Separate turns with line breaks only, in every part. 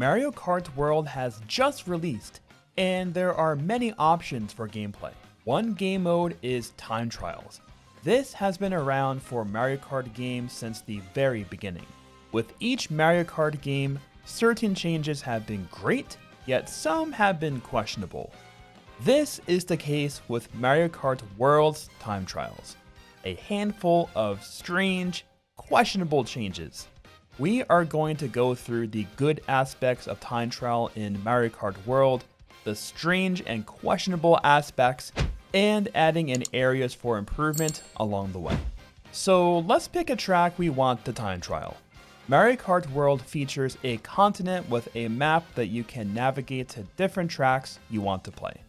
Mario Kart World has just released, and there are many options for gameplay. One game mode is Time Trials. This has been around for Mario Kart games since the very beginning. With each Mario Kart game, certain changes have been great, yet some have been questionable. This is the case with Mario Kart World's Time Trials. A handful of strange, questionable changes. We are going to go through the good aspects of Time Trial in Mario Kart World, the strange and questionable aspects, and adding in areas for improvement along the way. So let's pick a track we want to time trial. Mario Kart World features a continent with a map that you can navigate to different tracks you want to play.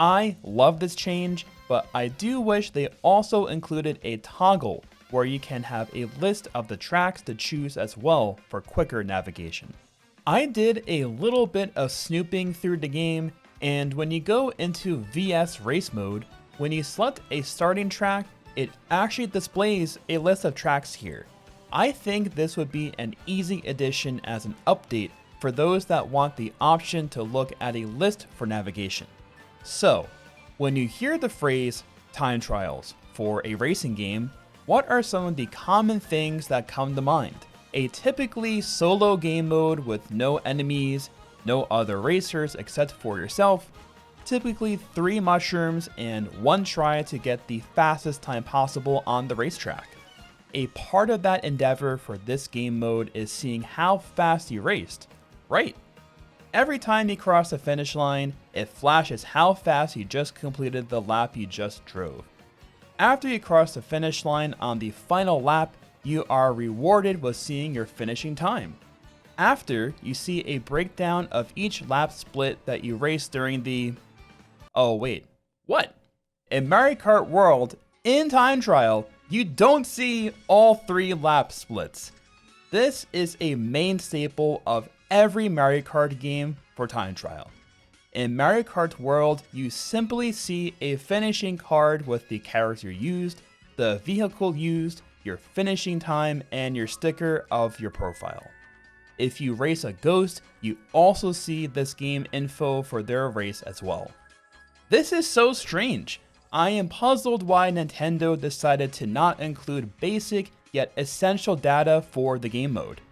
I love this change, but I do wish they also included a toggle where you can have a list of the tracks to choose as well for quicker navigation. I did a little bit of snooping through the game, and when you go into VS Race mode, when you select a starting track, it actually displays a list of tracks here. I think this would be an easy addition as an update for those that want the option to look at a list for navigation. So, when you hear the phrase time trials for a racing game, what are some of the common things that come to mind? A typically solo game mode with no enemies, no other racers except for yourself, typically 3 mushrooms and 1 try to get the fastest time possible on the racetrack. A part of that endeavor for this game mode is seeing how fast you raced. Right. Every time you cross the finish line, it flashes how fast you just completed the lap you just drove. After you cross the finish line on the final lap, you are rewarded with seeing your finishing time. After, you see a breakdown of each lap split that you raced during the... Oh wait, what? In Mario Kart World, in Time Trial, you don't see all 3 lap splits. This is a main staple of every Mario Kart game for Time Trial. In Mario Kart World, you simply see a finishing card with the character used, the vehicle used, your finishing time, and your sticker of your profile. If you race a ghost, you also see this game info for their race as well. This is so strange. I am puzzled why Nintendo decided to not include basic yet essential data for the game mode.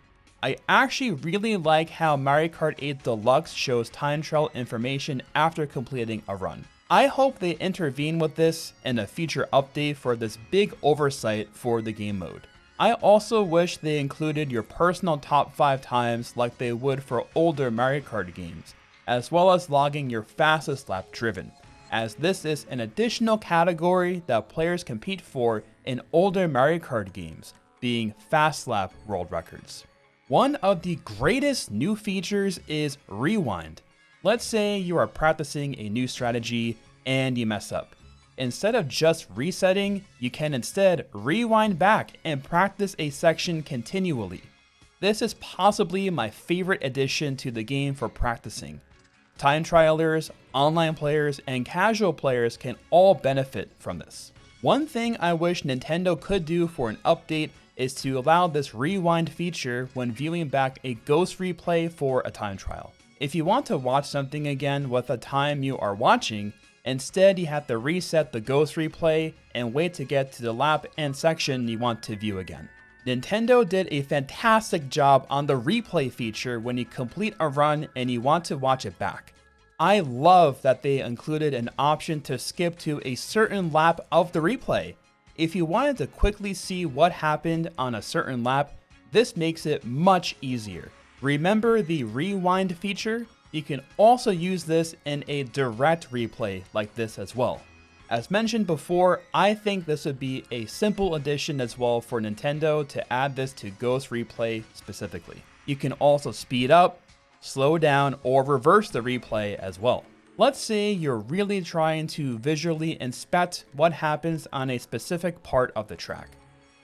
I actually really like how Mario Kart 8 Deluxe shows time trial information after completing a run. I hope they intervene with this in a future update for this big oversight for the game mode. I also wish they included your personal top 5 times like they would for older Mario Kart games, as well as logging your fastest lap driven, as this is an additional category that players compete for in older Mario Kart games, being fast lap world records. One of the greatest new features is Rewind. Let's say you are practicing a new strategy and you mess up. Instead of just resetting, you can instead rewind back and practice a section continually. This is possibly my favorite addition to the game for practicing. Time trialers, online players, and casual players can all benefit from this. One thing I wish Nintendo could do for an update is to allow this rewind feature when viewing back a ghost replay for a time trial. If you want to watch something again with the time you are watching, instead you have to reset the ghost replay and wait to get to the lap and section you want to view again. Nintendo did a fantastic job on the replay feature when you complete a run and you want to watch it back. I love that they included an option to skip to a certain lap of the replay. If you wanted to quickly see what happened on a certain lap, this makes it much easier. Remember the rewind feature? You can also use this in a direct replay like this as well. As mentioned before, I think this would be a simple addition as well for Nintendo to add this to Ghost Replay specifically. You can also speed up, slow down, or reverse the replay as well. Let's say you're really trying to visually inspect what happens on a specific part of the track.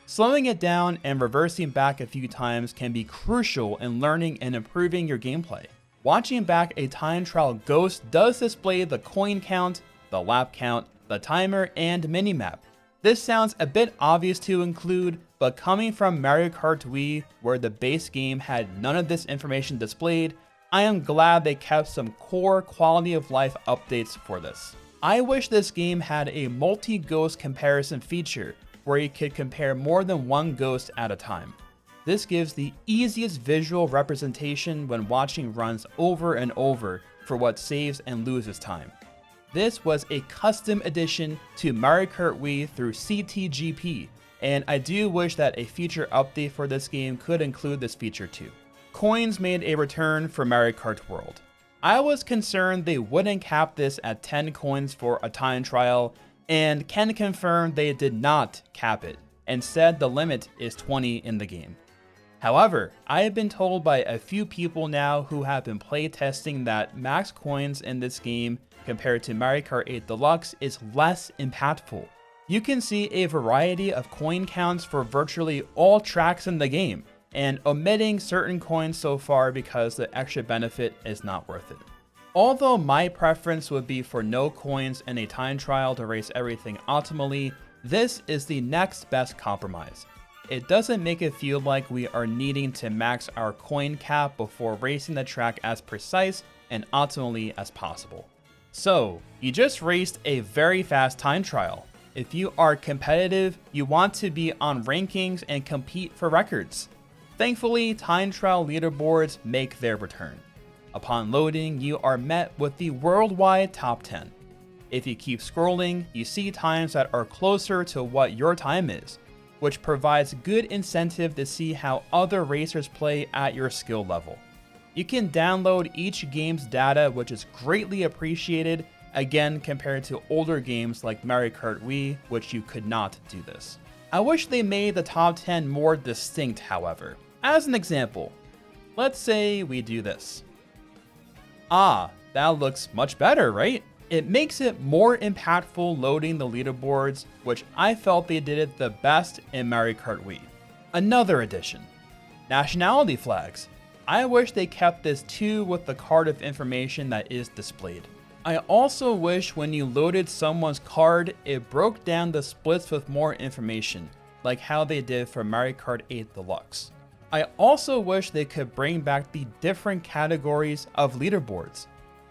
Slowing it down and reversing back a few times can be crucial in learning and improving your gameplay. Watching back a time trial ghost does display the coin count, the lap count, the timer, and minimap. This sounds a bit obvious to include, but coming from Mario Kart Wii, where the base game had none of this information displayed, I am glad they kept some core quality of life updates for this. I wish this game had a multi-ghost comparison feature where you could compare more than one ghost at a time. This gives the easiest visual representation when watching runs over and over for what saves and loses time. This was a custom addition to Mario Kart Wii through CTGP, and I do wish that a future update for this game could include this feature too. Coins made a return for Mario Kart World. I was concerned they wouldn't cap this at 10 coins for a time trial, and can confirm they did not cap it, and said the limit is 20 in the game. However, I have been told by a few people now who have been playtesting that max coins in this game compared to Mario Kart 8 Deluxe is less impactful. You can see a variety of coin counts for virtually all tracks in the game, and omitting certain coins so far because the extra benefit is not worth it. Although my preference would be for no coins in a time trial to race everything optimally, this is the next best compromise. It doesn't make it feel like we are needing to max our coin cap before racing the track as precise and optimally as possible. So, you just raced a very fast time trial. If you are competitive, you want to be on rankings and compete for records. Thankfully, time trial leaderboards make their return. Upon loading, you are met with the worldwide top 10. If you keep scrolling, you see times that are closer to what your time is, which provides good incentive to see how other racers play at your skill level. You can download each game's data, which is greatly appreciated, again compared to older games like Mario Kart Wii, which you could not do this. I wish they made the top 10 more distinct, however. As an example, let's say we do this. Ah, that looks much better, right? It makes it more impactful loading the leaderboards, which I felt they did it the best in Mario Kart Wii. Another addition, nationality flags. I wish they kept this too with the card of information that is displayed. I also wish when you loaded someone's card, it broke down the splits with more information, like how they did for Mario Kart 8 Deluxe. I also wish they could bring back the different categories of leaderboards.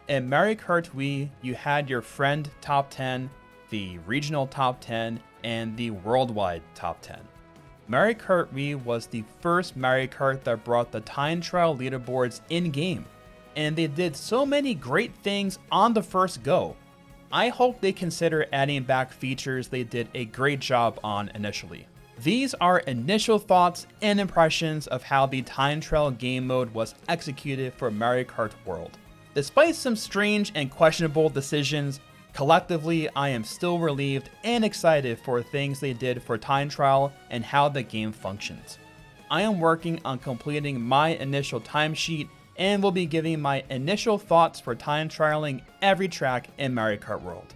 In Mario Kart Wii, you had your friend top 10, the regional top 10, and the worldwide top 10. Mario Kart Wii was the first Mario Kart that brought the time trial leaderboards in-game, and they did so many great things on the first go. I hope they consider adding back features they did a great job on initially. These are initial thoughts and impressions of how the time trial game mode was executed for Mario Kart World. Despite some strange and questionable decisions, collectively I am still relieved and excited for things they did for time trial and how the game functions. I am working on completing my initial timesheet and will be giving my initial thoughts for time trialing every track in Mario Kart World.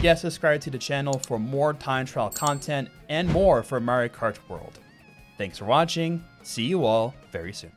Yes, subscribe to the channel for more time trial content and more for Mario Kart World. Thanks for watching, see you all very soon.